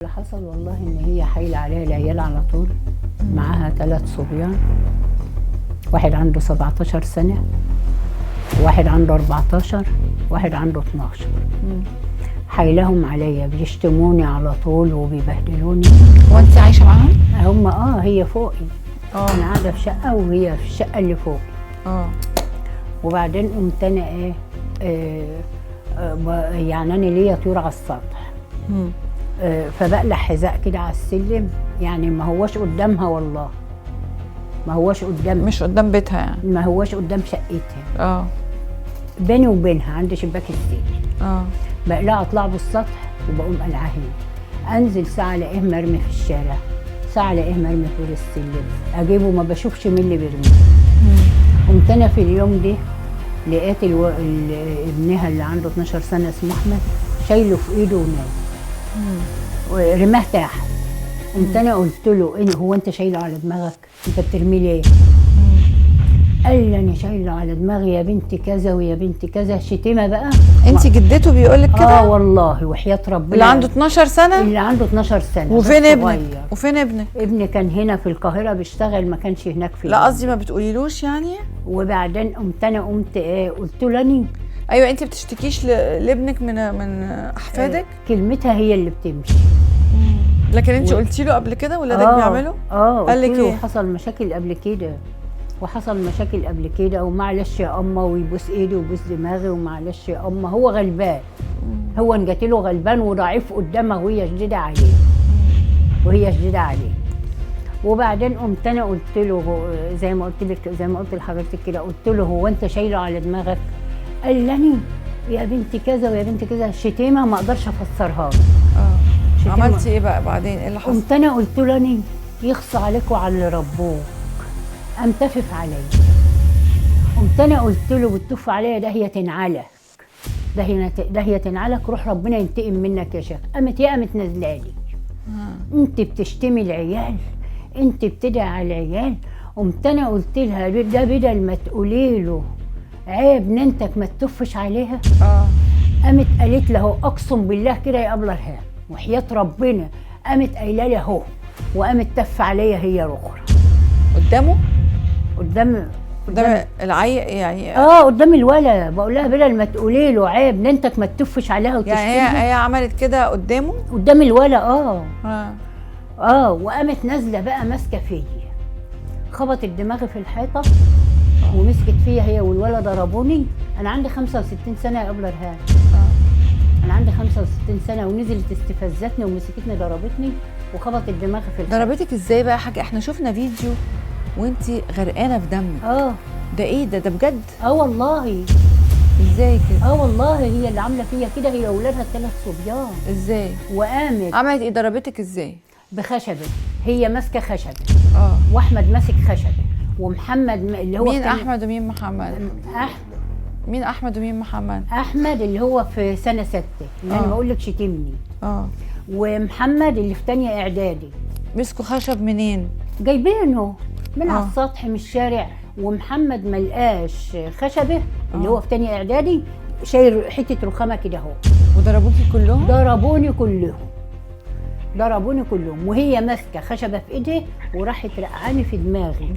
اللي حصل والله ان هي حايله عليها العيال على طول. معاها 3 صبيان، واحد عنده 17 سنه، واحد عنده 14، واحد عنده 12. حايلهم عليا، بيشتموني على طول وبيبهدلوني. وانت عايشه معاهم؟ هم هي فوقي. انا اه قاعده في شقه وهي في الشقه اللي فوقي. وبعدين قمت انا يعني انا ليا طيور على السطح. فبقلع حذاء كده على السلم، يعني ما هوش قدامها والله، ما هوش قدام، مش قدام بيتها يعني، ما هوش قدام شقتها، بيني وبينها عند شباك السلم. بقلع اطلع بالسطح وبقوم قلعها هنا، انزل ساعه الاقيه مرمي في الشارع، ساعه الاقيه مرمي فوق السلم، اجيبه ما بشوفش مين اللي بيرميه. قمت انا في اليوم ده لقيت ابنها اللي عنده 12 سنه اسمه احمد شايله في ايده ونايم، رماه تحت. قمت انا قلت له إيه هو انت شايله على دماغك؟ انت بترميه ليه؟ قال لي انا شايله على دماغي يا بنت كذا ويا بنت كذا، شتيمه بقى. انت جدته بيقول لك كده؟ والله وحياه ربنا. اللي عنده 12 سنه؟ اللي عنده 12 سنه. وفين ابنك؟ وفين ابنك؟ ابني كان هنا في القاهره بيشتغل، ما كانش هناك في لا قصدي ما بتقوليلوش يعني. وبعدين قمت قلت له لاني ايوه انت بتشتكيش لابنك من احفادك؟ كلمتها هي اللي بتمشي. لكن انت قلتي له قبل كده ولادك بيعملوا؟ قال لك ايه؟ حصل مشاكل قبل كده، وحصل مشاكل قبل كده، ومعلش يا اما ويبوس ايدي ويبوس دماغي، ومعلش يا اما هو غلبان. هو ان جات له غلبان وضعيف قدامها وهي شديده عليه، وهي شديده عليه. وبعدين قمت انا قلت له زي ما قلت لحضرتك كده، قلت له هو انت شايله على دماغك؟ قال لي يا بنت كذا ويا بنت كذا، شتيمه ما اقدرش افسرها. عملتي ايه بقى بعدين؟ ايه اللي حصل؟ قمت انا قلت له اني يخص عليك وعلى اللي ربوك. قام تفف عليا. قمت انا قلت له بتطف عليا ده هي تنعلك، ده هي تنعلك، روح ربنا ينتقم منك يا شيخ. قامت نازلالي. انت بتشتمي العيال، انت بتدعي على العيال. قمت انا قلت لها ده بدل ما تقولي له عيب ننتك ما تطفش عليها. قامت قالت له اقسم بالله كده يا ابله رهام وحياه ربنا، قامت قايله لي اهو، وقامت تف عليا هي اخرى قدام العي يعني. قدام الولد. بقول لها بدل ما تقولي له عيب ننتك ما تطفش عليها وتشتمي. يعني هي عملت كده قدام الولد. وقامت نازله بقى ماسكه فيا، خبطت دماغي في الحيطه ومسكت فيا هي والولد ضربوني. انا عندي 65 سنه يا ابله رهام. انا عندي 65 سنه، ونزلت استفزتني ومسكتني ضربتني وخبطت دماغي في الحيطه. ضربتك ازاي بقى يا حاجه؟ احنا شفنا فيديو وانتي غرقانه في دمك. ده ايه ده بجد؟ والله. ازاي كده؟ والله هي اللي عامله فيا كده، هي واولادها 3 صبيان. ازاي؟ وقامت عملت ايه؟ ضربتك ازاي؟ بخشبه، هي ماسكه خشبه. واحمد ماسك خشبه، ومحمد اللي هو مين احمد ومين محمد؟ مين احمد ومين محمد؟ احمد اللي هو في سنه 6 اللي انا بقول لك شتمني. ومحمد اللي في تانية اعدادي. مسكوا خشب منين؟ جايبينه من على السطح من الشارع. ومحمد ملقاش خشبه اللي هو في تانية اعدادي، شايل حته رخامه كده اهو. وضربوكي كلهم؟ ضربوني كلهم، وهي ماسكه خشبه في ايدها وراحت رقعاني في دماغي.